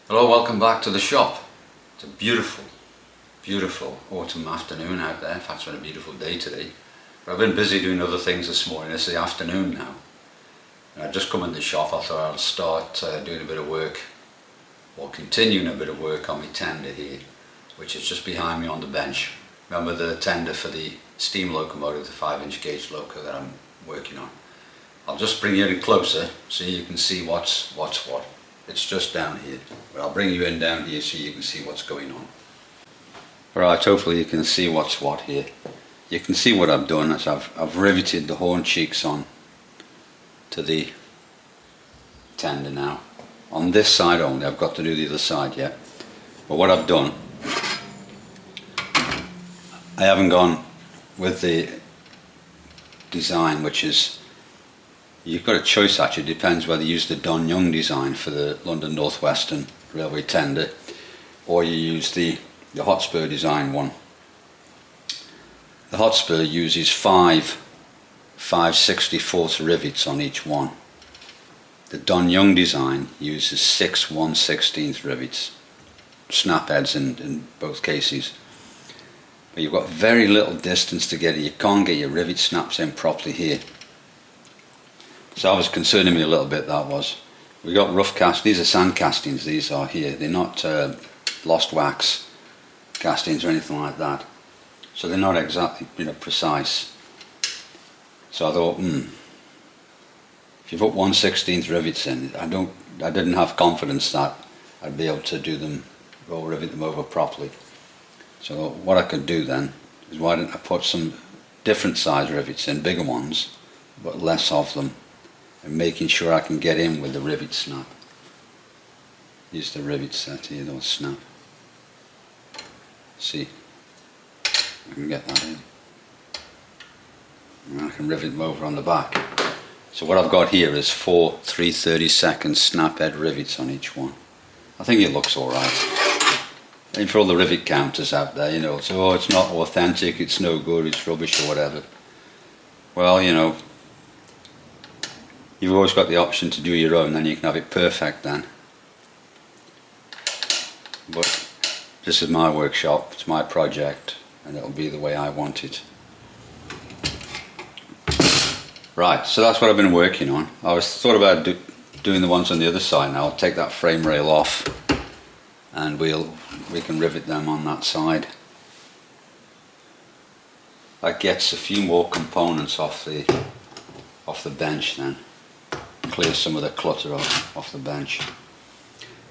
Hello, welcome back to the shop. It's a beautiful, beautiful autumn afternoon out there. In fact, it's been a beautiful day today. But I've been busy doing other things this morning. It's the afternoon now. And I've just come in the shop. I thought I'll start doing a bit of work, or continuing a bit of work on my tender here, which is just behind me on the bench. Remember the tender for the steam locomotive, the 5-inch gauge loco that I'm working on. I'll just bring you in closer so you can see what's what. It's just down here, but I'll bring you in down here so you can see what's going on. Alright, hopefully you can see what's what here. You can see what I've done is I've riveted the horn cheeks on to the tender now. On this side only, I've got to do the other side yet. But what I've done, I haven't gone with the design, which is, you've got a choice actually. It depends whether you use the Don Young design for the London North Western Railway tender, or you use the Hotspur design one. The Hotspur uses 5 5/64 rivets on each one. The Don Young design uses 6 1/16 rivets, snap heads in both cases. But you've got very little distance to get it. You can't get your rivet snaps in properly here. So that was concerning me a little bit, that was. We got rough cast. These are sand castings, these are here. They're not lost wax castings or anything like that. So they're not exactly, precise. So I thought, if you put 1/16 rivets in, I didn't have confidence that I'd be able to do them, or rivet them over properly. So what I could do then is, why didn't I put some different size rivets in, bigger ones, but less of them, and making sure I can get in with the rivet snap. Use the rivet set here, those snap. See, I can get that in. And I can rivet them over on the back. So what I've got here is 4 3/32 snap head rivets on each one. I think it looks alright. And for all the rivet counters out there, so, oh, it's not authentic, it's no good, it's rubbish or whatever. Well, you've always got the option to do your own, then you can have it perfect then. But this is my workshop, it's my project, and it'll be the way I want it. Right, so that's what I've been working on. I thought about doing the ones on the other side now. I'll take that frame rail off and we can rivet them on that side. That gets a few more components off the bench then. Clear some of the clutter off the bench.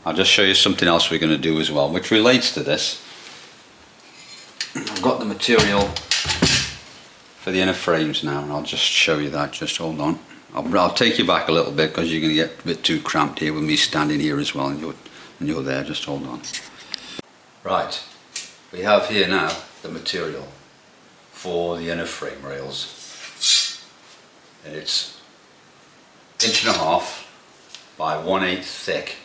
I'll just show you something else we're going to do as well, which relates to this. I've got the material for the inner frames now, and I'll just show you that. Just hold on. I'll take you back a little bit because you're going to get a bit too cramped here with me standing here as well, and you're there. Just hold on. Right, we have here now the material for the inner frame rails, and it's 1.5 inch by 1/8 thick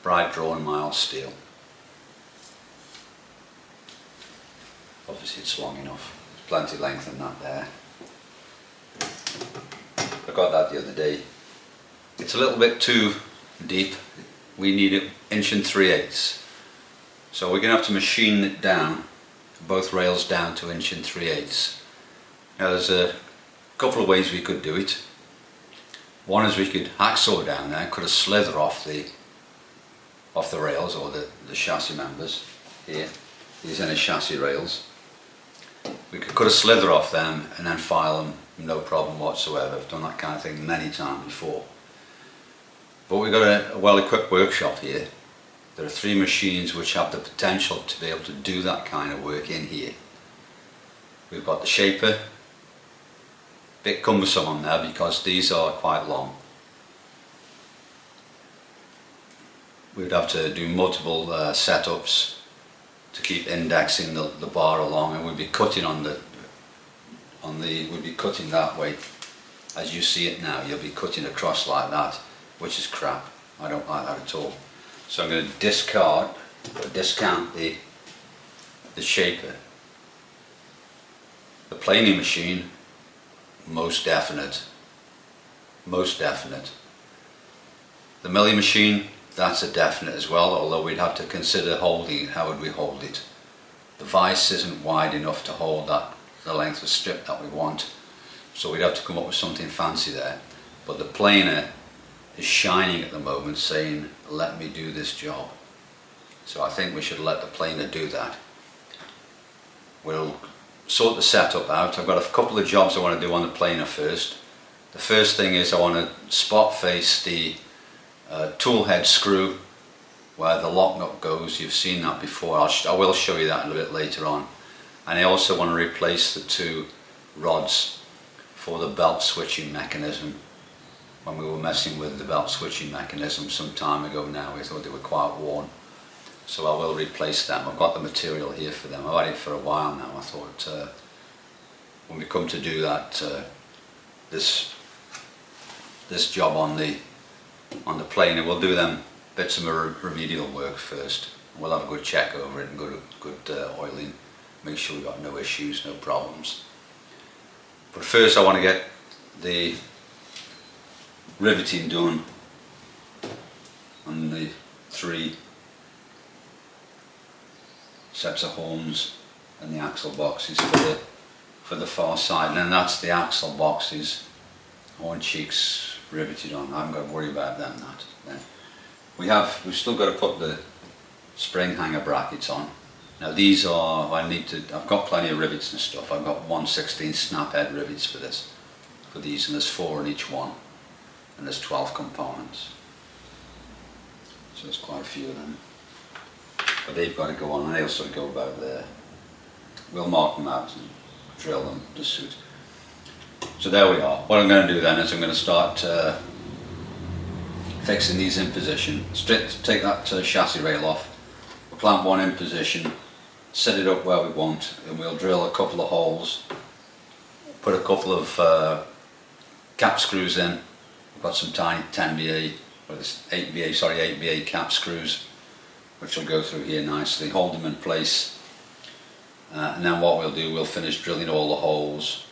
bright drawn mild steel. Obviously it's long enough, there's plenty length in that there. I got that the other day. It's a little bit too deep. We need 1 3/8. So we're going to have to machine it down, both rails down to 1 3/8. Now there's a couple of ways we could do it. One is we could hacksaw down there, cut a slither off the rails, or the chassis members here, these inner chassis rails. We could cut a slither off them and then file them, no problem whatsoever. I've done that kind of thing many times before. But we've got a well-equipped workshop here. There are 3 machines which have the potential to be able to do that kind of work in here. We've got the shaper, bit cumbersome on there because these are quite long. We'd have to do multiple setups to keep indexing the bar along, and we'd be cutting we'd be cutting that way. As you see it now, you'll be cutting across like that, which is crap. I don't like that at all. So I'm going to discount the shaper. The planing machine, most definite. The milling machine, that's a definite as well, although we'd have to consider holding it. How would we hold it? The vise isn't wide enough to hold the length of strip that we want, so we'd have to come up with something fancy there. But the planer is shining at the moment, saying, let me do this job. So I think we should let the planer do that. We'll sort the setup out. I've got a couple of jobs I want to do on the planer first. The first thing is I want to spot face the tool head screw where the lock nut goes. You've seen that before. I will show you that a little bit later on. And I also want to replace the two rods for the belt switching mechanism. When we were messing with the belt switching mechanism some time ago now, we thought they were quite worn. So I will replace them. I've got the material here for them. I've had it for a while now. I thought when we come to do that, this job on the planer, we'll do them bits of remedial work first. We'll have a good check over it and good oiling. Make sure we've got no issues, no problems. But first I want to get the riveting done on the 3 sets of horns and the axle boxes for the far side, and then that's the axle boxes, horn cheeks riveted on. I haven't got to worry about them. We've still got to put the spring hanger brackets on. Now these are, I've got plenty of rivets and stuff. I've got 1/16 snap head rivets for these, and there's 4 in each one, and there's 12 components. So there's quite a few of them. But they've got to go on, and they also go about there. We'll mark them out and drill them to suit. So there we are. What I'm going to do then is I'm going to start fixing these in position. Take that chassis rail off. We'll clamp one in position, set it up where we want, and we'll drill a couple of holes. Put a couple of cap screws in. We've got some tiny 10BA, or 8BA cap screws, which will go through here nicely. Hold them in place, and then what we'll do, we'll finish drilling all the holes.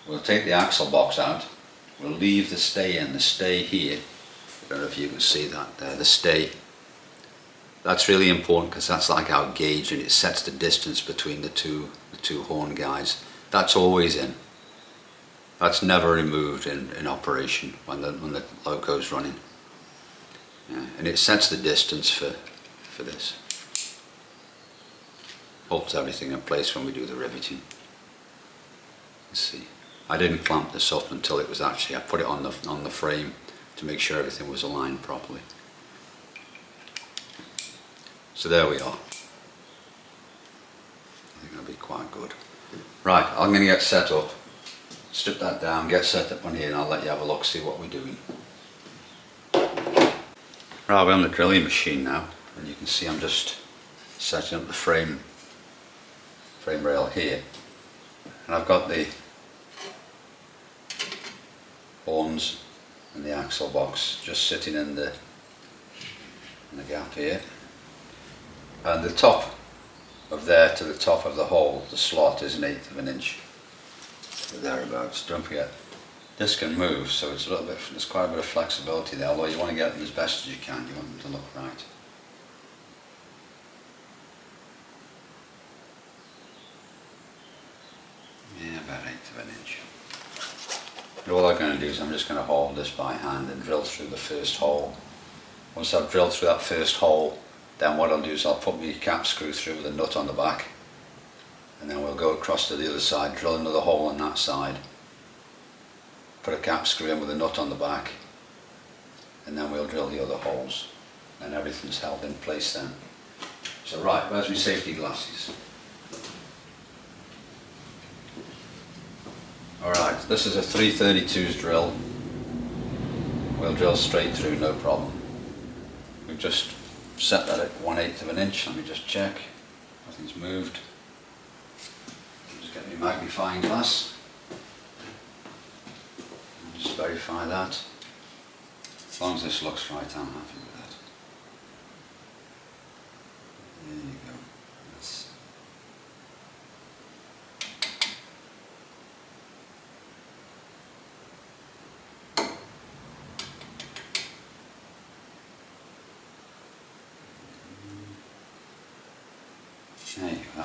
We'll take the axle box out. We'll leave the stay in. The stay here, I don't know if you can see that there, the stay. That's really important because that's like our gauge, and it sets the distance between the two horn guides. That's always in. That's never removed in operation when the loco's running. Yeah, and it sets the distance for this. Holds everything in place when we do the riveting. Let's see. I didn't clamp this up until it was actually, I put it on the frame to make sure everything was aligned properly. So there we are. I think that'll be quite good. Right, I'm going to get set up, strip that down, get set up on here, and I'll let you have a look, see what we're doing. Right, we're on the drilling machine now, and you can see I'm just setting up the frame rail here, and I've got the horns and the axle box just sitting in the gap here, and the top of there to the top of the hole, the slot, is 1/8 of an inch, or thereabouts. Don't forget, this can move, so it's there's quite a bit of flexibility there, although you want to get them as best as you can. You want them to look right. Yeah, about 1/8 of an inch. And all I'm going to do is I'm just going to hold this by hand and drill through the first hole. Once I've drilled through that first hole, then what I'll do is I'll put my cap screw through with a nut on the back, and then we'll go across to the other side, drill another hole on that side, put a cap screw in with a nut on the back, and then we'll drill the other holes, and everything's held in place then. So right, where's my safety glasses? Alright, this is a 332's drill. We'll drill straight through, no problem. We've just set that at 1/8 of an inch. Let me just check. Nothing's moved. I'll just get my magnifying glass. I'll just verify that. As long as this looks right, I'm happy with that. There you go. That's There you go.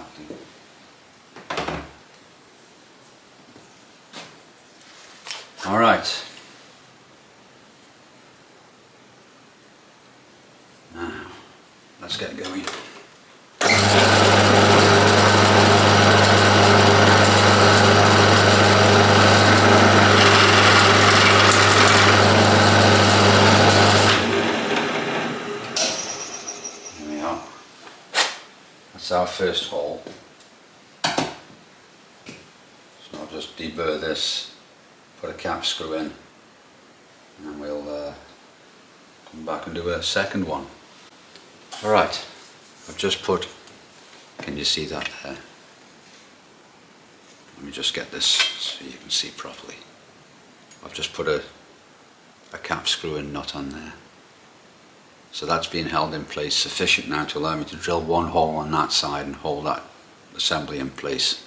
Alright. Now, let's get going. There we are. That's our first hole. So I'll just deburr this, put a cap screw in, and then we'll come back and do a second one. Alright, I've just put, can you see that there? Let me just get this so you can see properly. I've just put a cap screw and nut on there. So that's been held in place sufficient now to allow me to drill one hole on that side and hold that assembly in place,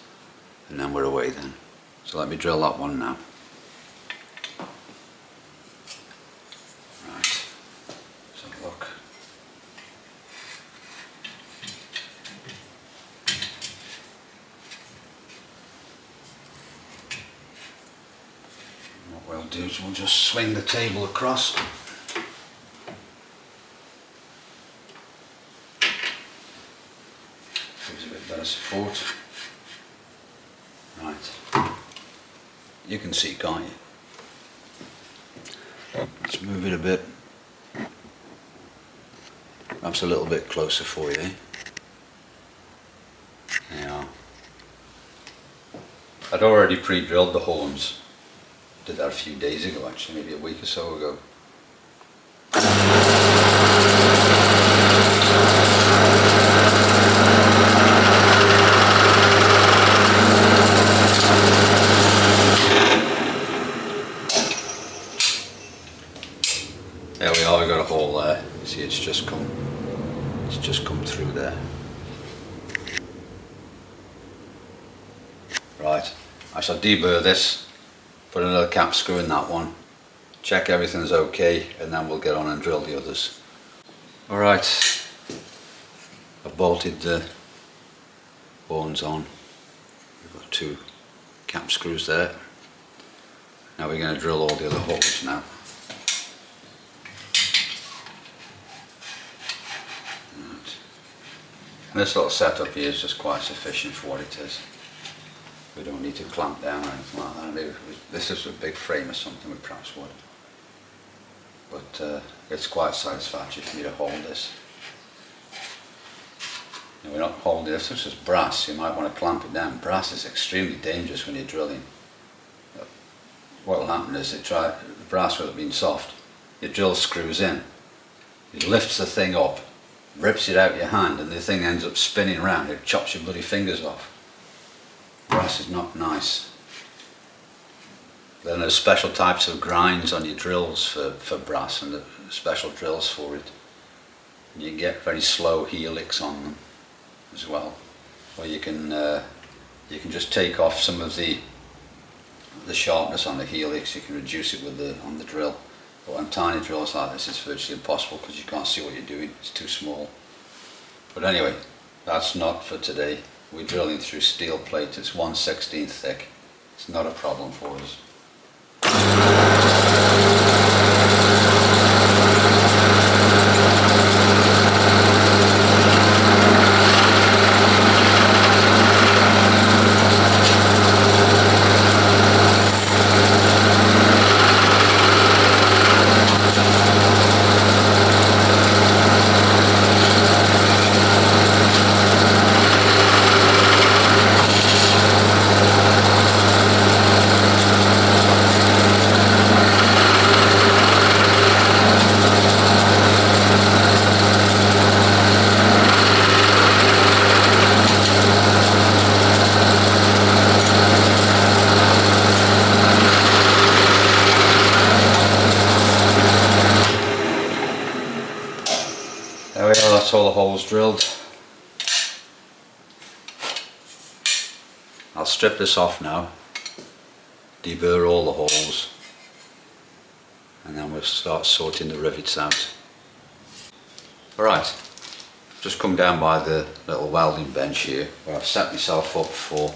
and then we're away then. So let me drill that one now. Right, so look. What we'll do is we'll just swing the table across. Gives a bit better support. Right. You can see, can't you? Let's move it a bit. Perhaps a little bit closer for you, eh? There you are. I'd already pre-drilled the horns. Did that a few days ago actually, maybe a week or so ago. There we are, we've got a hole there. See, it's just come through there. Right, I shall deburr this, put another cap screw in that one, check everything's okay, and then we'll get on and drill the others. Alright, I've bolted the horns on. We've got 2 cap screws there. Now we're going to drill all the other holes now. And this little setup here is just quite sufficient for what it is. We don't need to clamp down or anything like that. Maybe if this is a big frame or something, we perhaps would. But it's quite satisfactory for me to hold this. And we're not holding this. This is brass. You might want to clamp it down. Brass is extremely dangerous when you're drilling. What will happen is the brass, with it being soft, your drill screws in. It lifts the thing up, rips it out of your hand, and the thing ends up spinning around. It chops your bloody fingers off. Brass is not nice. Then there's special types of grinds on your drills for brass, and the special drills for it. And you can get very slow helix on them as well. Or you can just take off some of the sharpness on the helix. You can reduce it on the drill. But on tiny drills like this, it's virtually impossible because you can't see what you're doing. It's too small. But anyway, that's not for today. We're drilling through steel plate. It's 1/16 thick. It's not a problem for us. There we are, that's all the holes drilled. I'll strip this off now, deburr all the holes, and then we'll start sorting the rivets out. Alright, just come down by the little welding bench here where I've set myself up for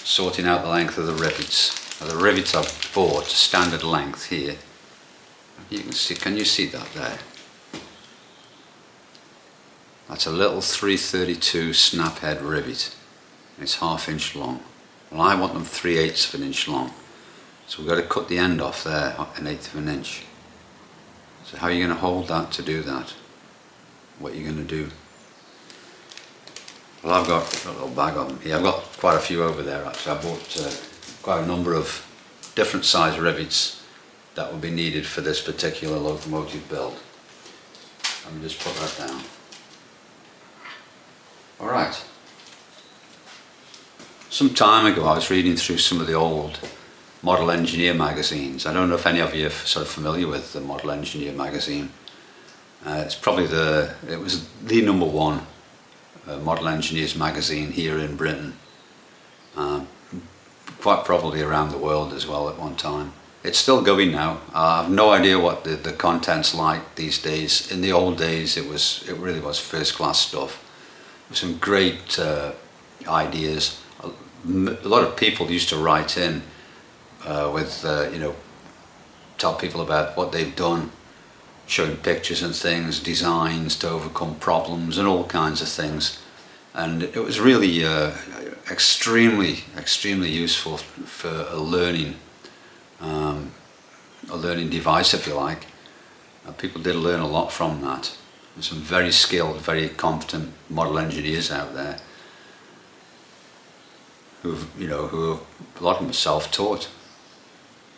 sorting out the length of the rivets. Now the rivets I've bought standard length here. You can see, can you see that there? That's a little 332 snap head rivet. It's 1/2 inch long. Well, I want them 3/8 of an inch long. So we've got to cut the end off there 1/8 of an inch. So how are you going to hold that to do that? What are you going to do? Well, I've got a little bag of them here. I've got quite a few over there actually. I bought quite a number of different size rivets that will be needed for this particular locomotive build. Let me just put that down. Alright. Some time ago I was reading through some of the old Model Engineer magazines. I don't know if any of you are sort of familiar with the Model Engineer magazine. It's probably it was the #1 Model Engineers magazine here in Britain. Quite probably around the world as well at one time. It's still going now. I have no idea what the content's like these days. In the old days it really was first class stuff. Some great ideas. A lot of people used to write in with you know, tell people about what they've done, showing pictures and things, designs to overcome problems and all kinds of things. And it was really extremely useful for a learning device, if you like. People did learn a lot from that. There's some very skilled, very competent model engineers out there who a lot of them are self-taught,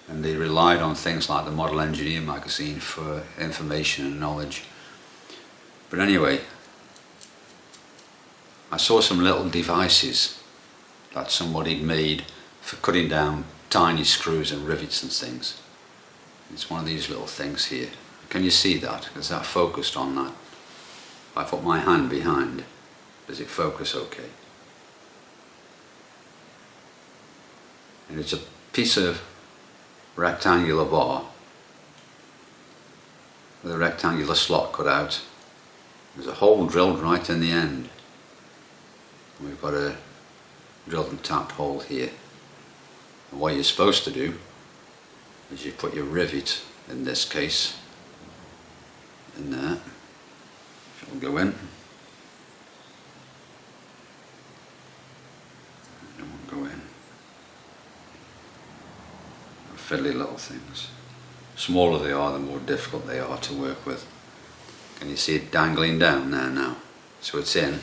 and they relied on things like the Model Engineer magazine for information and knowledge. But anyway, I saw some little devices that somebody made for cutting down tiny screws and rivets and things. It's one of these little things here. Can you see that? Is that focused on that? If I put my hand behind, does it focus okay? And it's a piece of rectangular bar with a rectangular slot cut out. There's a hole drilled right in the end. And we've got a drilled and tapped hole here. And what you're supposed to do is you put your rivet, in this case, in there. It'll go in. It won't go in. Fiddly little things. Smaller they are, the more difficult they are to work with. Can you see it dangling down there now? So it's in.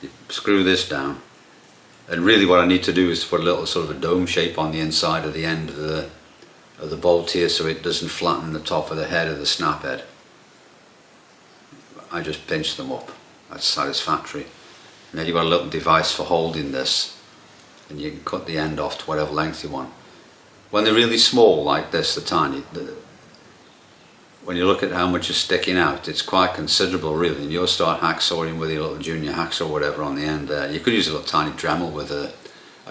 You screw this down, and really what I need to do is put a little sort of a dome shape on the inside of the end of the bolt here, so it doesn't flatten the top of the head of the snap head. I just pinch them up. That's satisfactory. And then you've got a little device for holding this, and you can cut the end off to whatever length you want. When they're really small like this, they're tiny, when you look at how much is sticking out, it's quite considerable really, and you'll start hacksawing with your little junior hacksaw or whatever on the end there. You could use a little tiny Dremel with a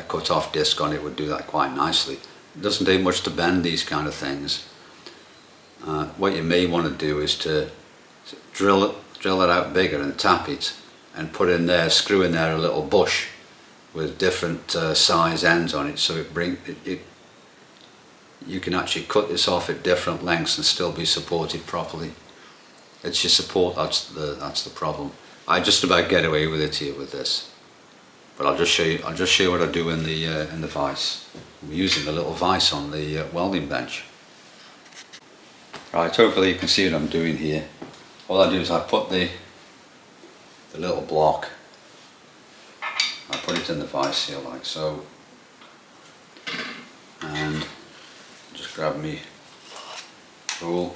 cut-off disc on it, would do that quite nicely. It doesn't take much to bend these kind of things. What you may want to do is to drill it out bigger and tap it, and put in there, screw in there a little bush with different size ends on it, so you can actually cut this off at different lengths and still be supported properly. It's your support that's the problem. I just about get away with it here with this, but I'll just show you what I do in the vise. I'm using the little vise on the welding bench. Right, hopefully you can see what I'm doing here. All I do is I put the little block, I put it in the vise here like so, and just grab me rule.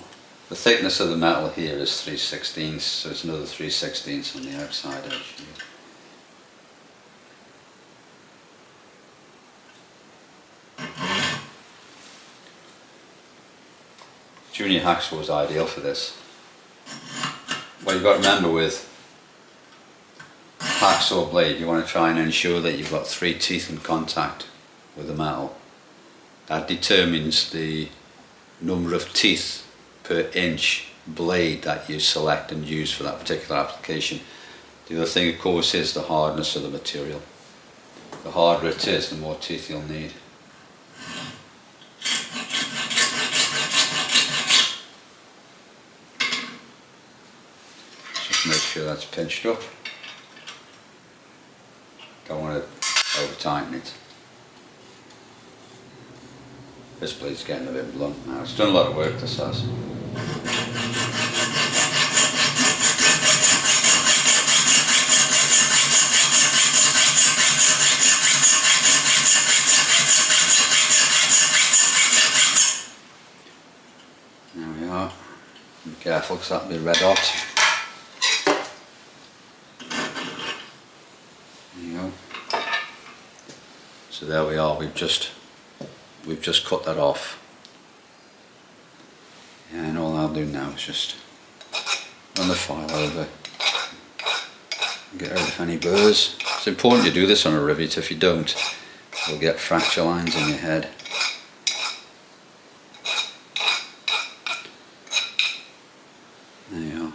The thickness of the metal here is 3/16, so it's another 3/16 on the outside edge here. Junior hacksaw is ideal for this. What you've got to remember with hacksaw blade, you want to try and ensure that you've got 3 teeth in contact with the metal. That determines the number of teeth per inch blade that you select and use for that particular application. The other thing, of course, is the hardness of the material. The harder it is, the more teeth you'll need. Just make sure that's pinched up. Don't want to over tighten it. This blade's getting a bit blunt now. It's done a lot of work, this has. There we are. Be careful because that'll be red hot. There you go. So there we are. We've just cut that off. Yeah, and all I'll do now is just run the file over, get rid of any burrs. It's important you do this on a rivet. If you don't, you'll get fracture lines in your head. There you are.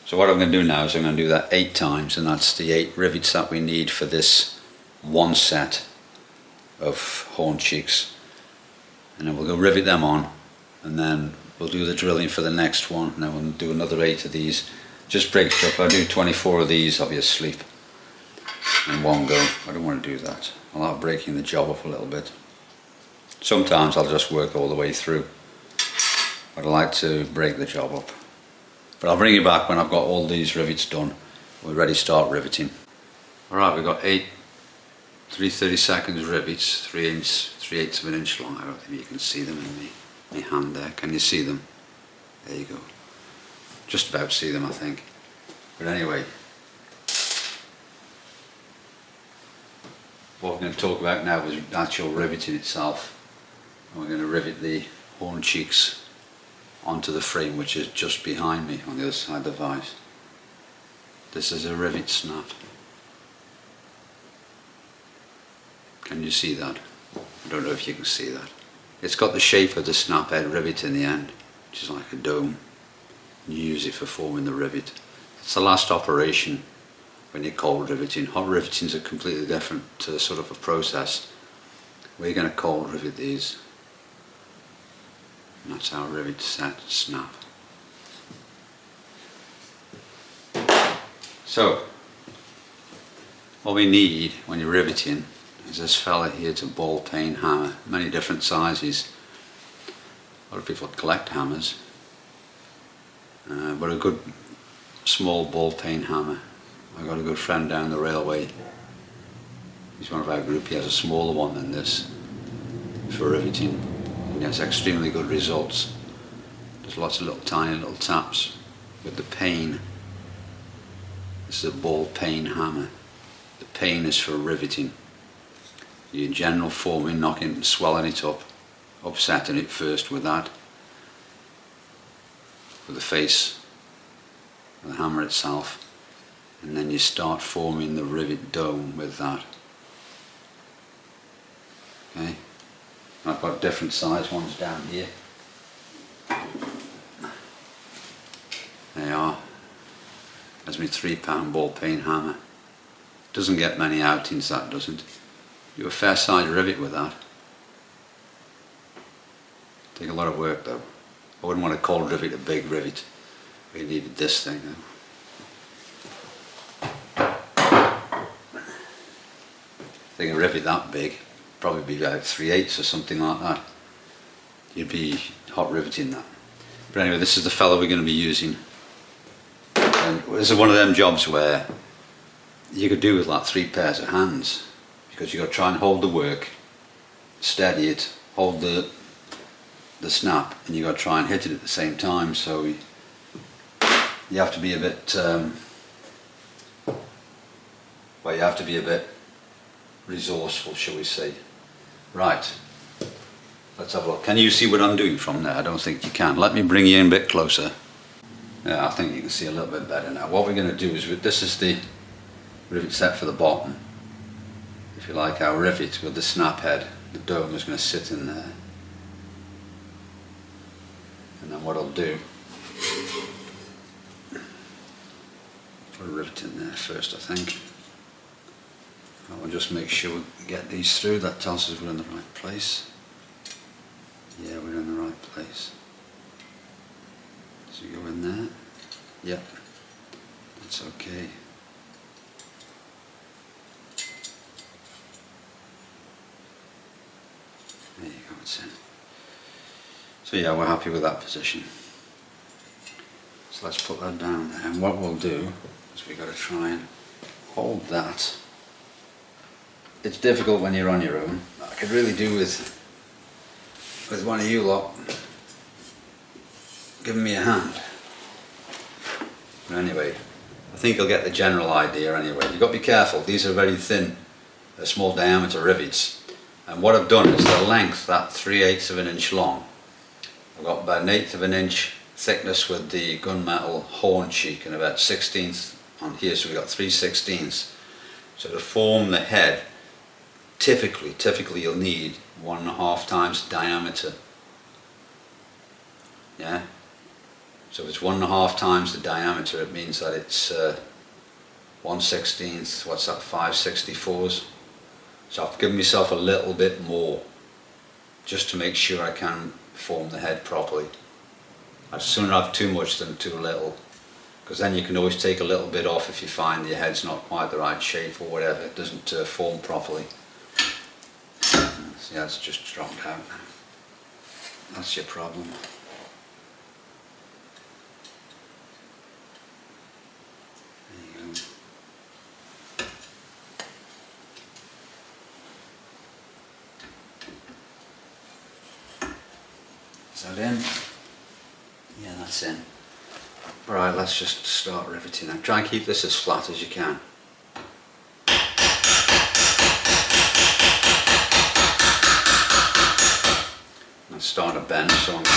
So what I'm going to do now is I'm going to do that 8 times, and that's the 8 rivets that we need for this one set of horn cheeks. And then we'll go rivet them on, and then we'll do the drilling for the next one, and then we'll do another 8 of these. Just break it up. I'll do 24 of these obviously in one go. I don't want to do that. I'll have breaking the job up a little bit. Sometimes I'll just work all the way through, but I like to break the job up. But I'll bring you back when I've got all these rivets done. We're ready to start riveting. Alright, we've got 8 3/32 rivets, 3/8 of an inch long. I don't think you can see them in my hand there. Can you see them? There you go. Just about see them, I think. But anyway, what we're going to talk about now is actual riveting itself. And we're going to rivet the horn cheeks onto the frame, which is just behind me on the other side of the vise. This is a rivet snap. Can you see that? I don't know if you can see that. It's got the shape of the snap head rivet in the end, which is like a dome. You use it for forming the rivet. It's the last operation when you're cold riveting. Hot riveting is a completely different sort of a process. We're going to cold rivet these. And that's our rivet set snap. So, what we need when you're riveting is this fella here. It's a ball peen hammer, many different sizes. A lot of people collect hammers, but a good small ball peen hammer. I've got a good friend down the railway. He's one of our group. He has a smaller one than this for riveting, and he has extremely good results. There's lots of little tiny little taps with the peen. This is a ball peen hammer. The peen is for riveting. Your general forming, knocking, swelling it up, upsetting it first with that, with the face of the hammer itself, and then you start forming the rivet dome with that. Okay, I've got different size ones down here. There you are. That's my £3 ball peen hammer. Doesn't get many outings, that doesn't. Do a fair size rivet with that. Take a lot of work though. I wouldn't want to cold rivet a big rivet. We needed this thing though. I think a rivet that big, probably be about 3/8 or something like that. You'd be hot riveting that. But anyway, this is the fellow we're going to be using. And this is one of them jobs where you could do with like 3 pairs of hands, because you've got to try and hold the work, steady it, hold the snap, and you've got to try and hit it at the same time. So you have to be a bit well, you have to be a bit resourceful, shall we say. Right, let's have a look. Can you see what I'm doing from there? I don't think you can. Let me bring you in a bit closer. Yeah, I think you can see a little bit better now. What we're going to do is, this is the rivet set for the bottom. If you like, our rivet with the snap head, the dome is going to sit in there. And then what I'll do, put a rivet in there first, I think. I'll just make sure we get these through. That tells us we're in the right place. Yeah, we're in the right place. So you go in there. Yep, that's okay. There you go, it's in. So yeah, we're happy with that position. So let's put that down there. And what we'll do is we've got to try and hold that. It's difficult when you're on your own. I could really do with one of you lot giving me a hand. But anyway, I think you'll get the general idea anyway. You've got to be careful. These are very thin, small diameter rivets. And what I've done is the length, that 3/8 of an inch long. I've got about 1/8 of an inch thickness with the gunmetal horn cheek and about 1/16 on here, so we've got 3/16. So to form the head, typically you'll need 1.5 times diameter. Yeah? So if it's 1.5 times the diameter, it means that it's 1/16, what's that, 5/64s? So I've given myself a little bit more, just to make sure I can form the head properly. I'd sooner have too much than too little, because then you can always take a little bit off if you find your head's not quite the right shape or whatever, it doesn't form properly. See, that's just dropped out now. That's your problem. There you go. Is that in? Yeah, that's in. Alright, let's just start riveting now. Try and keep this as flat as you can. It's starting to bend, so I'm going to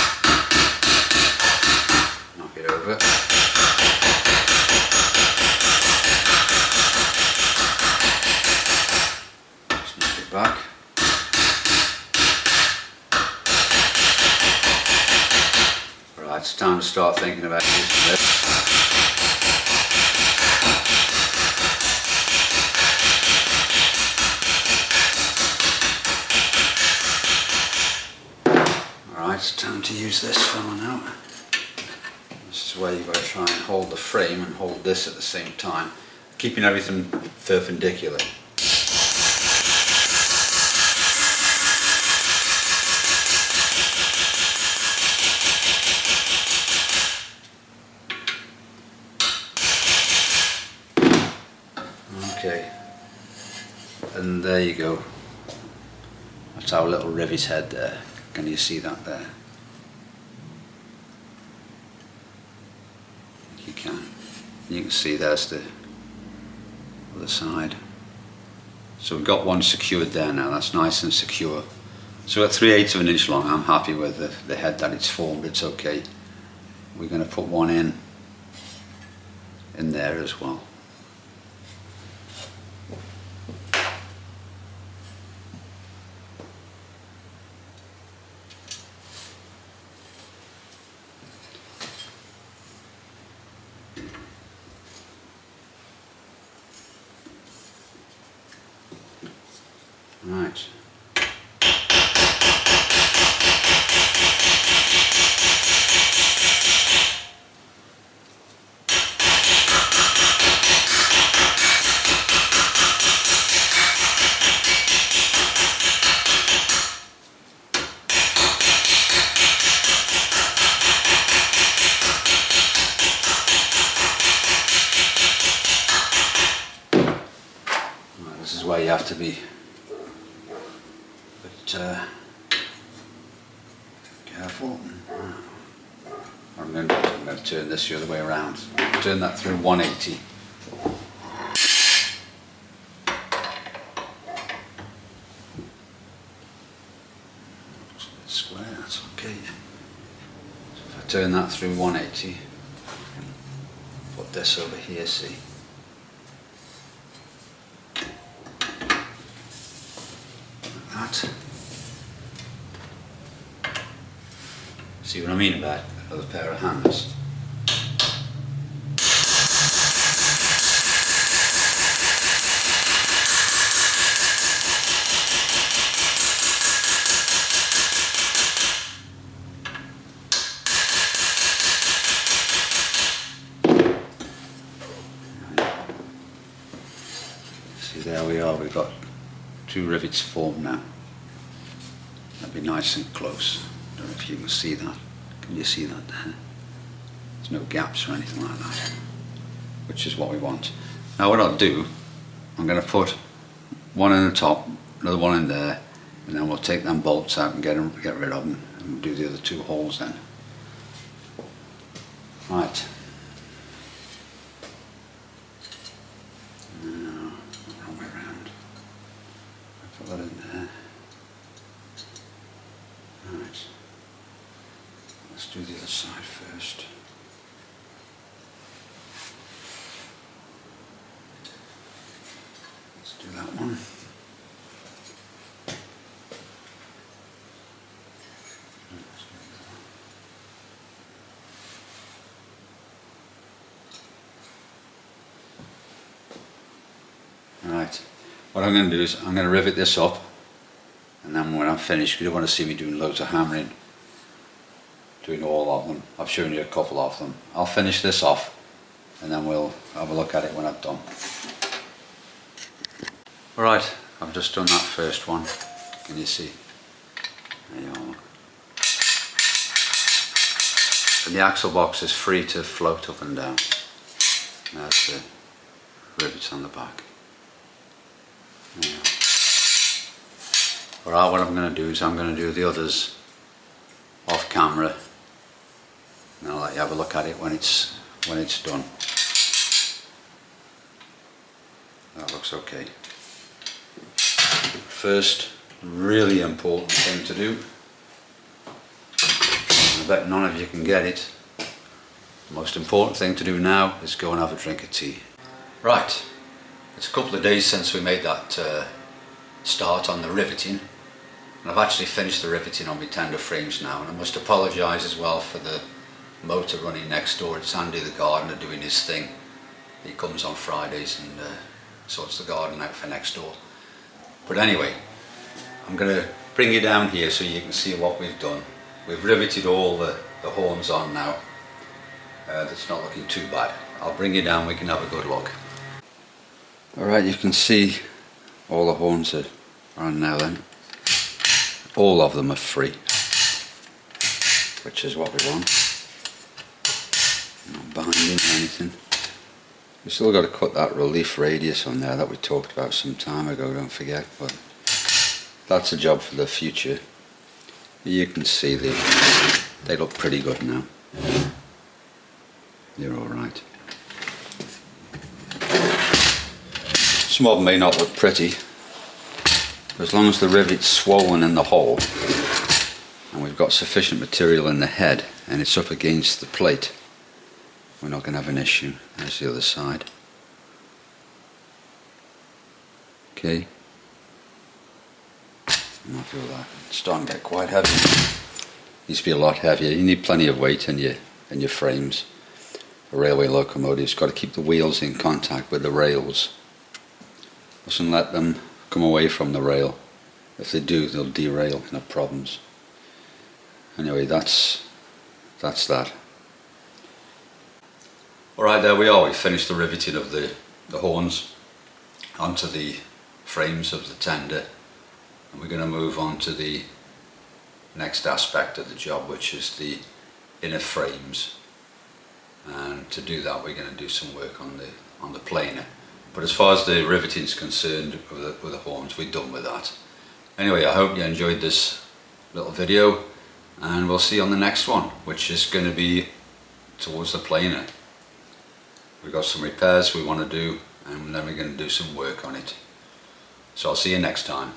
knock it over. Just knock it back. Right, it's time to start thinking about using this. It's time to use this fella now. This is where you've got to try and hold the frame and hold this at the same time, keeping everything perpendicular. Okay, and there you go. That's our little rivet head there. Can you see that there? You can. You can see there's the other side. So we've got one secured there now. That's nice and secure. So at 3/8 of an inch long, I'm happy with the head that it's formed. It's okay. We're going to put one in there as well. Right. This is where you have to be careful. I'm going to turn this the other way around. Turn that through 180. Looks a bit square, that's okay. So if I turn that through 180, put this over here, see? Like that. See what I mean about another pair of hands. See, there we are, we've got 2 rivets formed now. That'd be nice and close. Don't know if you can see that. Can you see that there? There's no gaps or anything like that, which is what we want. Now what I'll do, I'm going to put one in the top, another one in there, and then we'll take them bolts out and get rid of them, and do the other 2 holes then. Right. Now, wrong way around. Put that in there. Right. Let's do the other side first. Let's do that one. Right, what I'm going to do is I'm going to rivet this up, and then when I'm finished, you don't want to see me doing loads of hammering, doing all of them. I've shown you a couple of them. I'll finish this off and then we'll have a look at it when I've done. Alright, I've just done that first one. Can you see? There you are. And the axle box is free to float up and down. There's the rivets on the back. Alright, what I'm going to do is I'm going to do the others off camera, and I'll let you have a look at it when it's done. That looks okay. First really important thing to do, I bet none of you can get it, the most important thing to do now is go and have a drink of tea. Right, it's a couple of days since we made that start on the riveting, and I've actually finished the riveting on my tender frames now, and I must apologise as well for the motor running next door. It's Andy the gardener doing his thing. He comes on Fridays and sorts the garden out for next door. But anyway, I'm going to bring you down here so you can see what we've done. We've riveted all the horns on now. That's not looking too bad. I'll bring you down, we can have a good look. Alright, you can see all the horns are on now then. All of them are free, which is what we want. Not binding or anything. We've still got to cut that relief radius on there that we talked about some time ago, don't forget, but that's a job for the future. You can see they look pretty good now. They're alright. Some of them may not look pretty, but as long as the rivet's swollen in the hole and we've got sufficient material in the head and it's up against the plate, we're not going to have an issue. There's the other side. Okay. And I feel that it's starting to get quite heavy. Needs to be a lot heavier. You need plenty of weight in your frames. A railway locomotive's got to keep the wheels in contact with the rails. Mustn't let them come away from the rail. If they do, they'll derail and have problems. Anyway, that's that. Alright, there we are. We finished the riveting of the horns onto the frames of the tender, and we're going to move on to the next aspect of the job, which is the inner frames. And to do that, we're going to do some work on the planer. But as far as the riveting is concerned with the horns, we're done with that. Anyway, I hope you enjoyed this little video, and we'll see you on the next one, which is going to be towards the planer. We've got some repairs we want to do, and then we're going to do some work on it. So I'll see you next time.